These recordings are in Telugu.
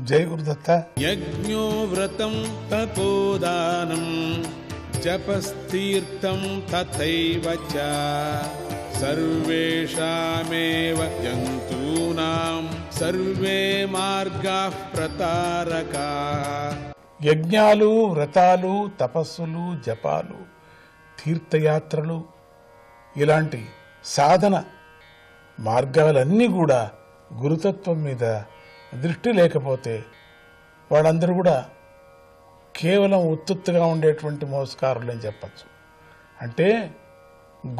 జై గురుదత్త. యజ్ఞో వ్రతం తపోదానం జపస్తీర్థం తథైవ చ సర్వేషామేవ జంతూనాం సర్వే మార్గాః ప్రతారకాః. యజ్ఞాలు, వ్రతాలు, తపస్సులు, జపాలు, తీర్థయాత్రలు ఇలాంటి సాధన మార్గాలన్నీ కూడా గురుతత్వం మీద దృష్టి లేకపోతే వాళ్ళందరూ కూడా కేవలం ఉత్తుత్తుగా ఉండేటువంటి మోసకారులు అని చెప్పచ్చు. అంటే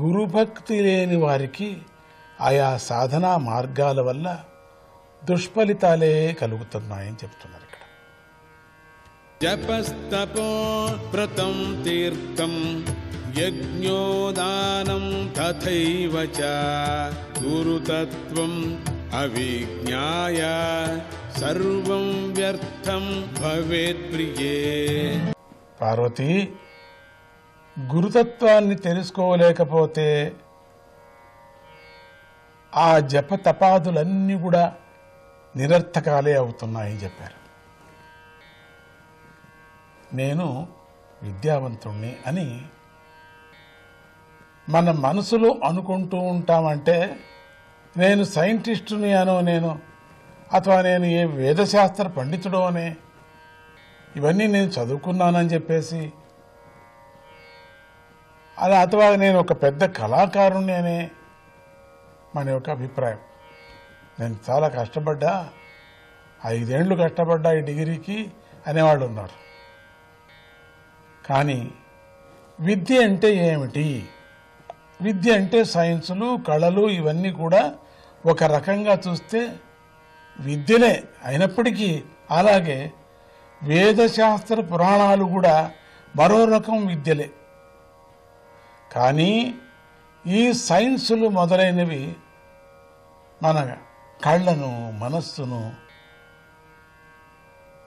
గురుభక్తి లేని వారికి ఆయా సాధనా మార్గాల వల్ల దుష్ఫలితాలే కలుగుతున్నాయని చెప్తున్నారు ఇక్కడ. జపస్తపో వ్రతం తీర్థం యజ్ఞోదానం తథైవ చ గురుతత్వం అవిజ్ఞాయ సర్వం వ్యర్థం భవేత్ ప్రియే. పార్వతి, గురుతత్వాన్ని తెలుసుకోలేకపోతే ఆ జప తపాదులన్నీ కూడా నిరర్థకాలే అవుతున్నాయని చెప్పారు. నేను విద్యావంతుణ్ణి అని మన మనసులో అనుకుంటూ ఉంటామంటే, నేను సైంటిస్టుని అనో, అథవా నేను ఏ వేదశాస్త్ర పండితుడో అనే, ఇవన్నీ నేను చదువుకున్నానని చెప్పేసి, అలా అథవా నేను ఒక పెద్ద కళాకారుణ్ణి అనే మన యొక్క అభిప్రాయం. నేను చాలా కష్టపడ్డా, 5 ఏళ్ళు కష్టపడ్డా ఈ డిగ్రీకి అనేవాళ్ళు ఉన్నారు. కానీ విద్య అంటే ఏమిటి? విద్య అంటే సైన్సులు, కళలు ఇవన్నీ కూడా ఒక రకంగా చూస్తే విద్యలే అయినప్పటికీ, అలాగే వేదశాస్త్ర పురాణాలు కూడా మరో రకం విద్యలే. కానీ ఈ సైన్సులు మొదలైనవి మన కళ్ళను, మనస్సును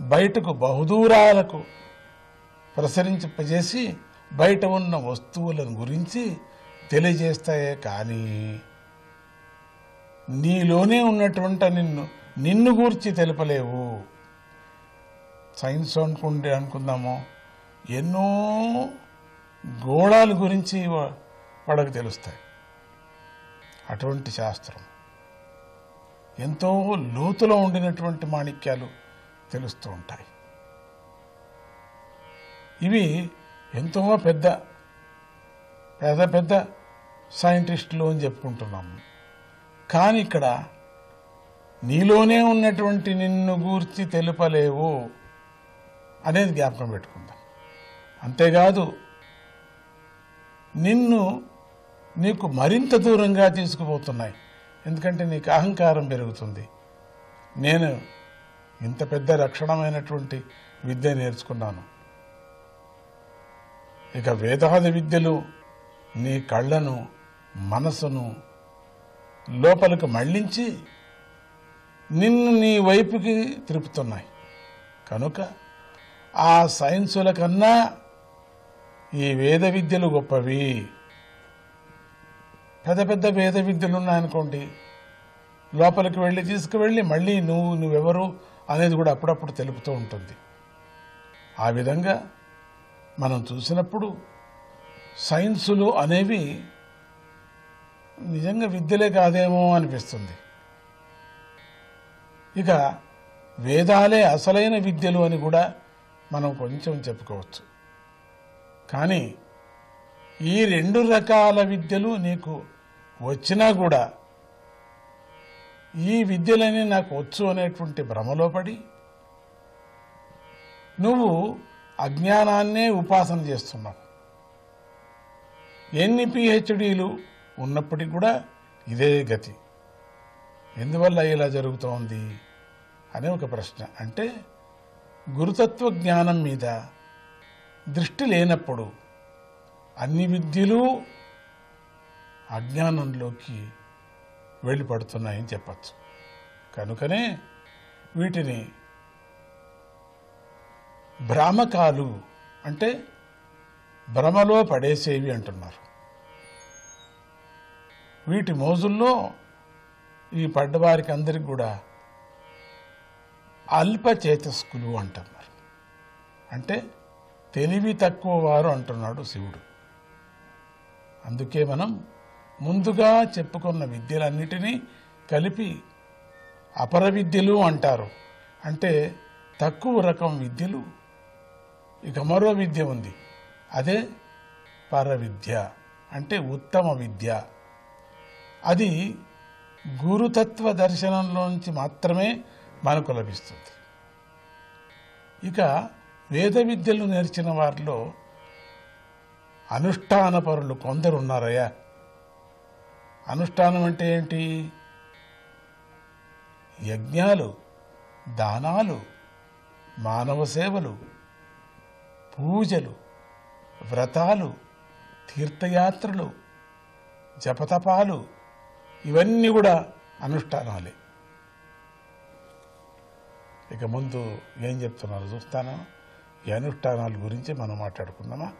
బయటకు బహుదూరాలకు ప్రసరింపజేసి బయట ఉన్న వస్తువులను గురించి తెలియజేస్తాయే కానీ నీలోనే ఉన్నటువంటి నిన్ను గూర్చి తెలుపలేవు. సైన్స్ అనుకుందాము, ఎన్నో గోళాల గురించి వాళ్ళకు తెలుస్తాయి. అటువంటి శాస్త్రం ఎంతో లోతులో ఉండినటువంటి మాణిక్యాలు తెలుస్తూ ఉంటాయి. ఇవి ఎంతో పెద్ద పెద్ద సైంటిస్టులు అని చెప్పుకుంటున్నాము. కానీ ఇక్కడ నీలోనే ఉన్నటువంటి నిన్ను గూర్చి తెలుపలేవు అనేది జ్ఞాపకం పెట్టుకుందాం. అంతేకాదు, నీకు మరింత దూరంగా తీసుకుపోతున్నాయి. ఎందుకంటే నీకు అహంకారం పెరుగుతుంది. నేను ఇంత పెద్ద లక్షణమైనటువంటి విద్య నేర్చుకున్నాను, ఇక వేదాది విద్యలు నీ కళ్ళను, మనసును లోపలికి మళ్లించి నిన్ను నీ వైపుకి తిరుపుతున్నాయి. కనుక ఆ సైన్సుల కన్నా ఈ వేద విద్యలు గొప్పవి. పెద్ద వేద విద్యలు ఉన్నాయనుకోండి, లోపలికి తీసుకువెళ్ళి మళ్ళీ నువ్వెవరు అనేది కూడా అప్పుడప్పుడు తెలుపుతూ ఉంటుంది. ఆ విధంగా మనం చూసినప్పుడు సైన్సులు అనేవి నిజంగా విద్యలే కాదేమో అనిపిస్తుంది. ఇక వేదాలే అసలైన విద్యలు అని కూడా మనం కొంచెం చెప్పుకోవచ్చు. కానీ ఈ 2 రకాల విద్యలు నీకు వచ్చినా కూడా ఈ విద్యలని నాకు వచ్చు అనేటువంటి భ్రమలో పడి నువ్వు అజ్ఞానాన్నే ఉపాసన చేస్తున్నావు. ఎన్ని పిహెచ్డీలు ఉన్నప్పటికీ కూడా ఇదే గతి. ఎందువల్ల ఇలా జరుగుతోంది అనే ఒక ప్రశ్న. అంటే గురుతత్వ జ్ఞానం మీద దృష్టి లేనప్పుడు అన్ని విద్యలు అజ్ఞానంలోకి వెళ్ళిపడుతున్నాయని చెప్పచ్చు. కనుకనే వీటిని భ్రామకాలు అంటే భ్రమలో పడేసేవి అంటున్నారు. వీటి మోజుల్లో ఈ పడ్డవారికి అందరికి కూడా అల్పచేతస్కులు అంటున్నారు. అంటే తెలివి తక్కువ వారు అంటున్నాడు శివుడు. అందుకే మనం ముందుగా చెప్పుకున్న విద్యలన్నిటినీ కలిపి అపర విద్యలు అంటారు. అంటే తక్కువ రకం విద్యలు. ఇక మరో విద్య ఉంది, అదే పరవిద్య, అంటే ఉత్తమ విద్య. అది గురుతత్వ దర్శనంలోంచి మాత్రమే మనకు లభిస్తుంది. ఇక వేద విద్యలు నేర్చిన వారిలో అనుష్ఠాన పరులు కొందరు ఉన్నారయ్యా. అనుష్ఠానం అంటే ఏంటి? యజ్ఞాలు, దానాలు, మానవ సేవలు, పూజలు, వ్రతాలు, తీర్థయాత్రలు, జపతపాలు, ఇవన్నీ కూడా అనుష్ఠానాలే. ఇక ముందు ఏం చెప్తున్నారో చూస్తానా? ఈ అనుష్ఠానాల గురించి మనం మాట్లాడుకుందామా?